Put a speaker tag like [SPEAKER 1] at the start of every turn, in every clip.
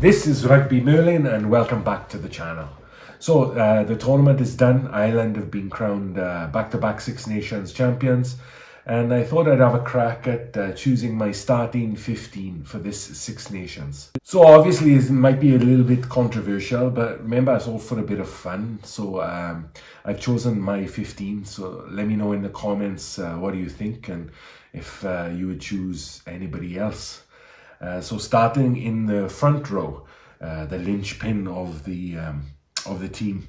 [SPEAKER 1] This is Rugby Merlin and welcome back to the channel. So the tournament is done. Ireland have been crowned back-to-back Six Nations champions, and I thought I'd have a crack at choosing my starting 15 for this Six Nations. So obviously it might be a little bit controversial, but remember it's all for a bit of fun. So I've chosen my 15, so let me know in the comments what do you think and if you would choose anybody else. So starting in the front row, the linchpin of the team.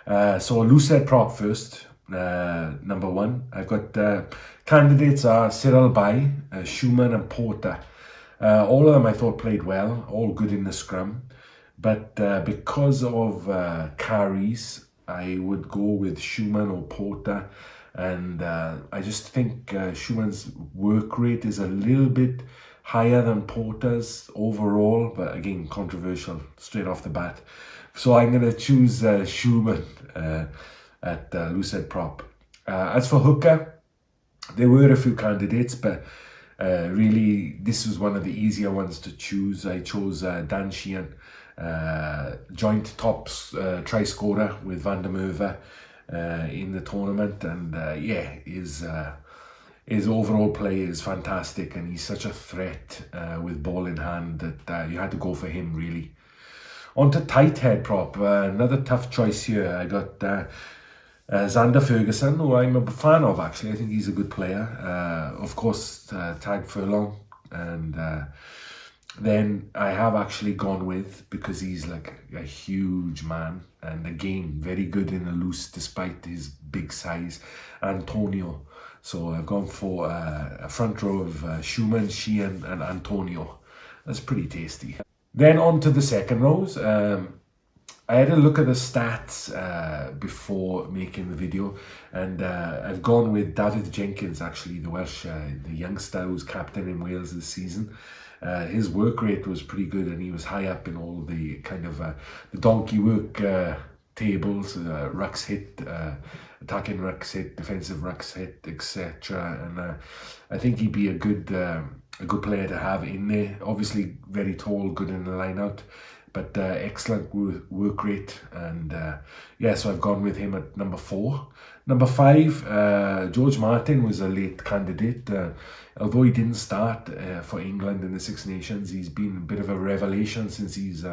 [SPEAKER 1] So loosehead prop first, number one. I've got candidates are Cyril Bay, Schumann and Porter. All of them I thought played well, all good in the scrum. But because of carries, I would go with Schumann or Porter. And I just think Schumann's work rate is a little bit higher than Porter's overall, but again, controversial straight off the bat. So I'm going to choose Schumann at loosehead prop. As for hooker, there were a few candidates, but really this was one of the easier ones to choose. I chose Dan Sheehan, joint tops try scorer with Van der Merwe in the tournament, and yeah, his overall play is fantastic, and he's such a threat with ball in hand that you had to go for him really. On to tight head prop, another tough choice here. I got Xander Ferguson, who I'm a fan of actually. I think he's a good player. Of course, Tag Furlong, and then I have actually gone with, because he's like a huge man, and again, very good in the loose despite his big size, Antonio. So I've gone for a front row of Schumann, Sheehan and Antonio. That's pretty tasty. Then on to the second rows. I had a look at the stats before making the video, and I've gone with David Jenkins, actually, the Welsh, the youngster who's captain in Wales this season. His work rate was pretty good, and he was high up in all the kind of the donkey work tables, rucks hit, attacking rucks hit, defensive rucks hit, etc. And I think he'd be a good player to have in there. Obviously very tall, good in the line out, but excellent work rate. And yeah, so I've gone with him at number 4. Number 5, George Martin was a late candidate. Although he didn't start for England in the Six Nations, he's been a bit of a revelation since he's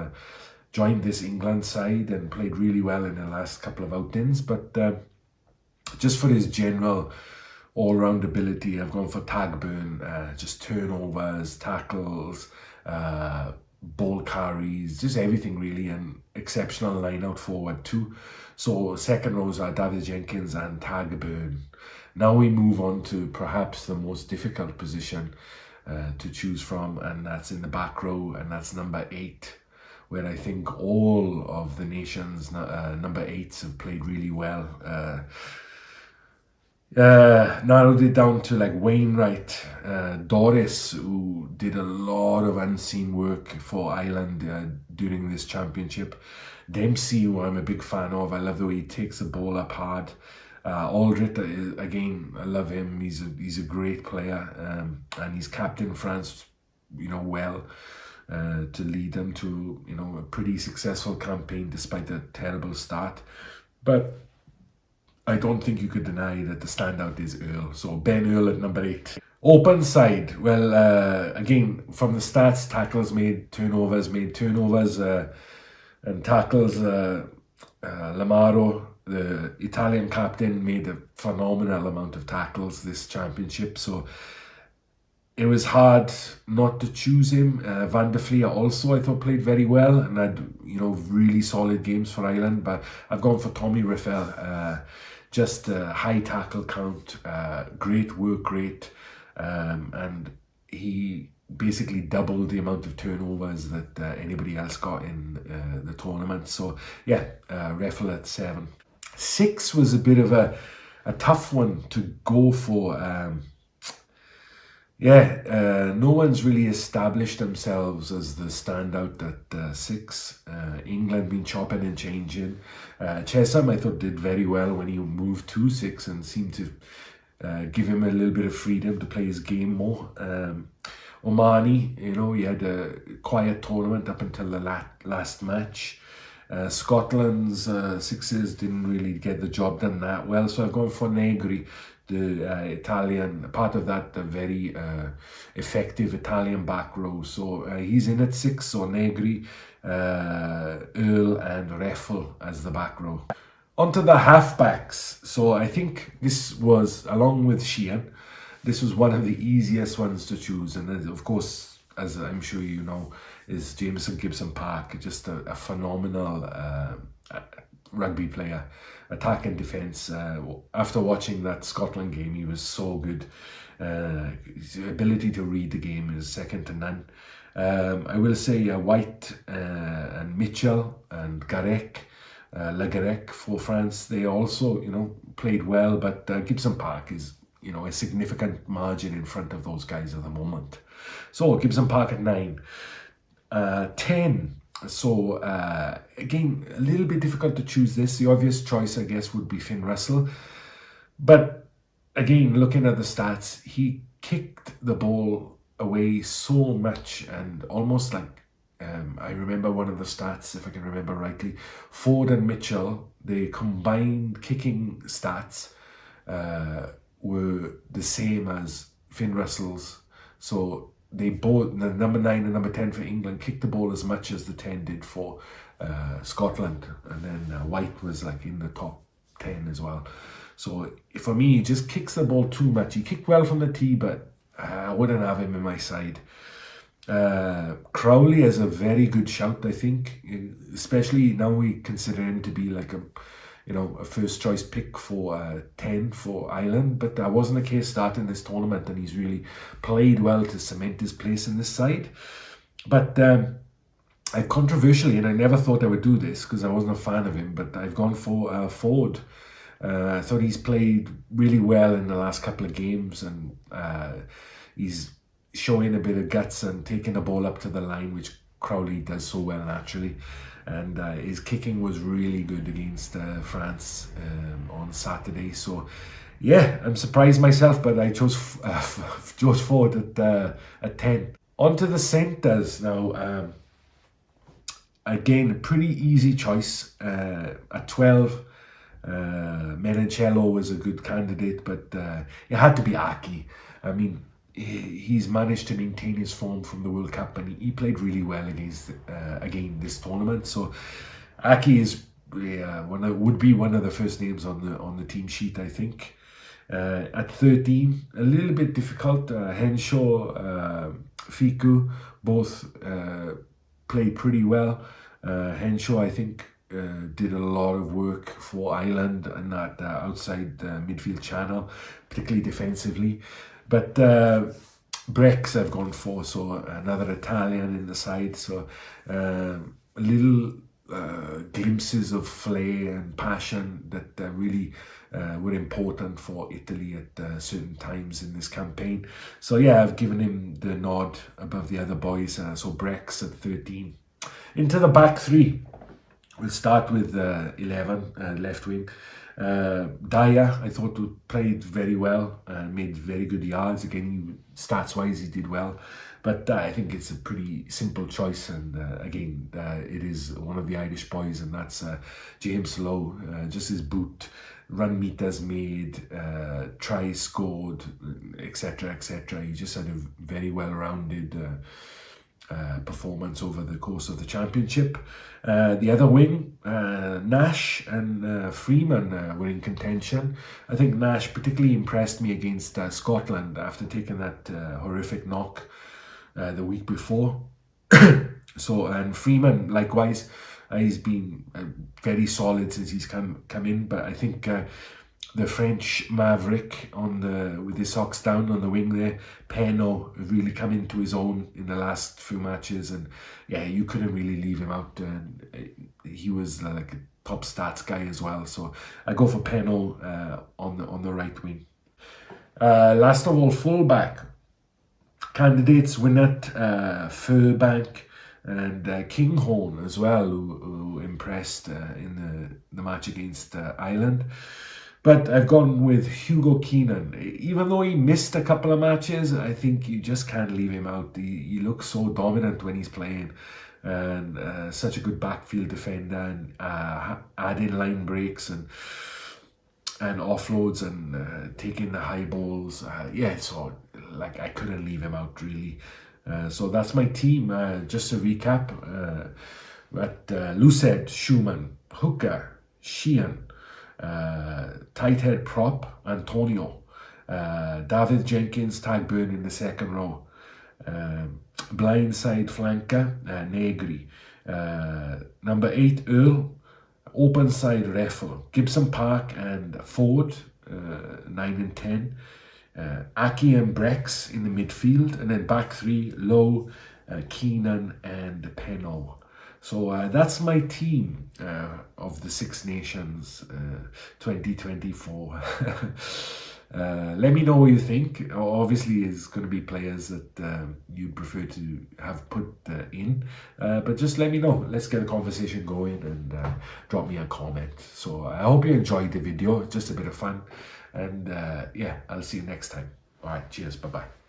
[SPEAKER 1] joined this England side and played really well in the last couple of outings. But just for his general all-round ability, I've gone for Tagburn, just turnovers, tackles, ball carries, just everything really, and exceptional line-out forward too. So second rows are David Jenkins and Tagburn. Now we move on to perhaps the most difficult position to choose from, and that's in the back row, and that's number 8. Where I think all of the nations' number 8s have played really well. Narrowed it down to like Wainwright, Doris, who did a lot of unseen work for Ireland during this championship. Dempsey, who I'm a big fan of. I love the way he takes the ball up hard. Aldrit, again, I love him. He's a great player, and he's captain France, well. To lead them to, a pretty successful campaign despite a terrible start. But I don't think you could deny that the standout is Earl. So Ben Earl at number 8. Open side, well, again, from the stats, tackles made, turnovers, and tackles, Lamaro, the Italian captain, made a phenomenal amount of tackles this championship. So it was hard not to choose him. Van der Fleer also, I thought, played very well and had, really solid games for Ireland. But I've gone for Tommy Reffell. Just a high tackle count, great work rate, and he basically doubled the amount of turnovers that anybody else got in the tournament. So yeah, Reffell at 7. 6 was a bit of a tough one to go for. No one's really established themselves as the standout at 6. England been chopping and changing. Chesham, I thought, did very well when he moved to 6 and seemed to give him a little bit of freedom to play his game more. Omani, he had a quiet tournament up until the last match. Scotland's sixes didn't really get the job done that well, so I've gone for Negri, the Italian, part of that very effective Italian back row. So he's in at 6, so Negri, Earl and Reffel as the back row. Onto the halfbacks. So I think this was, along with Sheehan, this was one of the easiest ones to choose. And of course, as I'm sure you know, is Jameson Gibson-Park, just a phenomenal rugby player, attack and defence. After watching that Scotland game, he was so good. His ability to read the game is second to none. I will say White and Mitchell and Garek, Lagarec for France, they also, played well, but Gibson-Park is, a significant margin in front of those guys at the moment. So Gibson-Park at 9. 10. So again, a little bit difficult to choose this. The obvious choice, I guess, would be Finn Russell. But again, looking at the stats, he kicked the ball away so much, and almost like, I remember one of the stats, if I can remember rightly, Ford and Mitchell, the combined kicking stats were the same as Finn Russell's. So they both, the number 9 and number 10 for England, kicked the ball as much as the 10 did for Scotland. And then White was like in the top 10 as well. So for me, he just kicks the ball too much. He kicked well from the tee, but I wouldn't have him in my side. Crowley is a very good shout, I think, especially now we consider him to be like a first choice pick for 10 for Ireland, but that wasn't the case starting this tournament, and he's really played well to cement his place in this side. But I've controversially, and I never thought I would do this because I wasn't a fan of him, but I've gone for Ford. I thought he's played really well in the last couple of games, and he's showing a bit of guts and taking the ball up to the line, which Crowley does so well naturally. And his kicking was really good against France on Saturday. So yeah, I'm surprised myself, but I chose Ford at 10. On to the centres now. Again, a pretty easy choice. At 12, Menoncello was a good candidate, but it had to be Aki. I mean, he's managed to maintain his form from the World Cup, and he played really well against again this tournament. So Aki is would be one of the first names on the team sheet, I think. At 13, a little bit difficult. Henshaw, Fiku, both played pretty well. Henshaw, I think, did a lot of work for Ireland and that outside midfield channel, particularly defensively. But Brex I've gone for, so another Italian in the side. So little glimpses of flair and passion that really were important for Italy at certain times in this campaign. So yeah, I've given him the nod above the other boys. So Brex at 13. Into the back three. We'll start with 11, left wing. Dyer, I thought, played very well, made very good yards. Again, stats-wise, he did well. But I think it's a pretty simple choice. And again, it is one of the Irish boys, and that's James Lowe. Just his boot, run meters made, tries scored, etc., etc. He just had a very well-rounded performance over the course of the championship. The other wing, Nash and Freeman were in contention. I think Nash particularly impressed me against Scotland after taking that horrific knock the week before. So, and Freeman, likewise, he's been very solid since he's come in, but I think the French maverick with his socks down on the wing there, Peno, really come into his own in the last few matches, and yeah, you couldn't really leave him out. And he was like a top stats guy as well. So I go for Peno on the right wing. Last of all, fullback candidates: Winnett, Furbank, and Kinghorn as well, who impressed in the match against Ireland. But I've gone with Hugo Keenan. Even though he missed a couple of matches, I think you just can't leave him out. He looks so dominant when he's playing, and such a good backfield defender, and adding line breaks and offloads and taking the high balls. Yeah, so like I couldn't leave him out really. So that's my team. Just to recap, Lucid, Schumann, Hooker, Sheehan, tight head prop, Antonio, David Jenkins, Tag Burn in the second row, blindside flanker, Negri, number 8, Earl, open side Reffel, Gibson Park and Ford, 9 and 10, Aki and Brex in the midfield, and then back 3, Lowe, Keenan and Peno. So that's my team of the Six Nations 2024. Let me know what you think. Obviously, it's going to be players that you prefer to have put in, but just let me know. Let's get a conversation going and drop me a comment. So I hope you enjoyed the video. Just a bit of fun, and yeah, I'll see you next time. All right, cheers, bye bye.